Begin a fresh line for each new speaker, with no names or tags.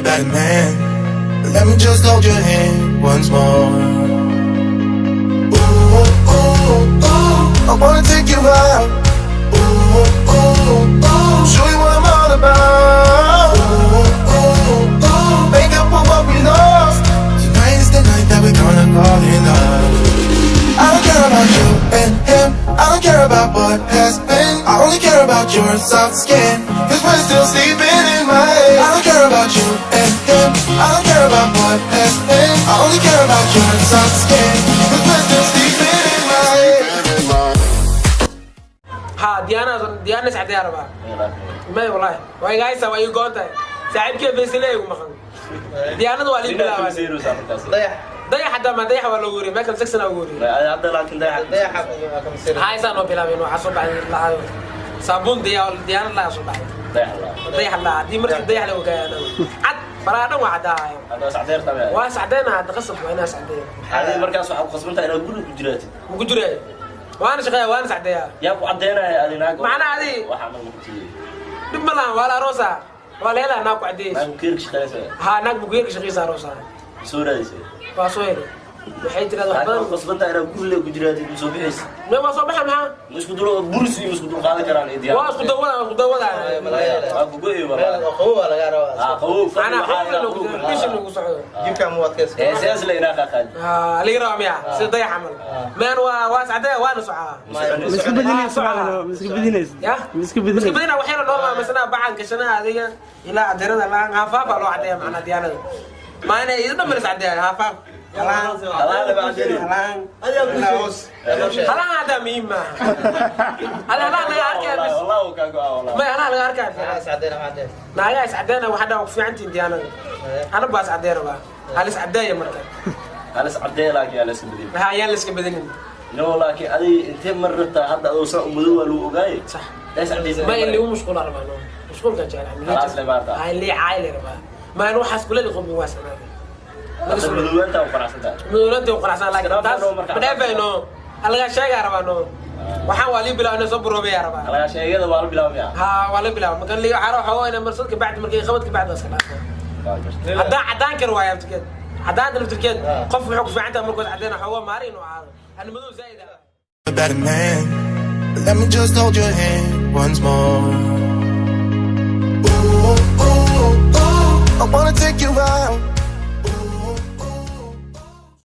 better man. Let me just hold your hand once more. Ooh, ooh, ooh, I wanna take you out. Ooh, ooh, ooh, show you what I'm all about. Ooh, ooh, ooh, make up for what we lost. Tonight is the night that we're gonna fall in love. I don't care about you and him, I don't care about what has been. I only care about your soft skin, cause we're still sleeping in my head. I don't care about you and him, I don't care about what has been. I only care about your soft skin, cause we're still sleeping in my head.
ها ديانا سعد يا ربا ما والله واي جايسا واي قوتها سعيد كيف بيسلي ومخن ديانا والي بلا ضيح حتى ما ضيح ولا غوري ما كان سكسنا غوري
عبد الله لكن ضيح
هاي سانو بلا بينو حسب بعد صابون ديانا لا حسب بعد ضيح الله دي مركب ضيح لو كان عد فرانا وعدا
هذا سعدير طبعا
واسعدنا عاد قصب وانا سعدين
هذه مركز waxaa qasbanta inaad guri ku jiraato
ugu jiray وانا شقيا وانا سعديا
yaa ku cadeynaya adinaag
معنا هذه
waxa ma ku tiray
dib malan wala rosa wala hela na ku cadeys
ma ku kiirka shaqeysa
ha naag bugeer shaqeysa rosa
soo raadisay
waa soo yiri waxay tirada wax badan
qasbanta inaad guri ku jiraato soo bixis
ma waa soo baxay maxaa
isku duro buris iyo isku duro qaadan karaan idiyaan
waa isku dawada
waa ku gooyay wala
qawo laga rabaa
qawo
ana waxaan ugu socdo
jibka mu wadkees
siyaas la ina qaqad
liga raamiya sida dayax amal maan waa sacdee waana socaa
مسك بدينيس مسك بدينيس
يا
مسك بدينيس
بدينا waxayna noo masna bacan kashana adiga ila adirada la hafaafa loo cadeeyo macna diyaanada maana idin mar sacdee hafaaf
هلا بعدين
هلا هذا ميمة هلا لا أركب
والله وكاكو والله
ما أنا لا أركب
سعدنا بعدين
لا سعدنا وحدا وفي عندي ديانا أنا بس عدينا بقى هلا سعدية مركب
هلا سعدي لك يا لسه بدين
ها يا لسه بدين
لا والله كي أدي أنت مرت هذا أوصل مدوة لو جاي
صح
ليش عندي
ما اللي هو مشغول أربعة مشغول كجال
خلاص لما
هاي اللي عائلة ربع ما نروح حس كل اللي قوم بواسطة
هذا مدوة أنت وقرأت
مدوة أنت وقرأت لكن بدأ بينه ألقى شيء يا ربع waxaan wali bilaa inay soo buroobe ya rabaa
ala sheegada waa la bilaabaya
ha wala bilaa magan li caro xawo inay marsadka baad markay qabadka baad iska dhaafo hadaan kar waaya abtikeed hadaan naftirkeed qof wuxuu ku fiican tahay markuu cadeena xawo maarin oo aado ana madow zaid
A better man. Let me just hold your hand once more. Ooh, ooh, ooh, I wanna take you out.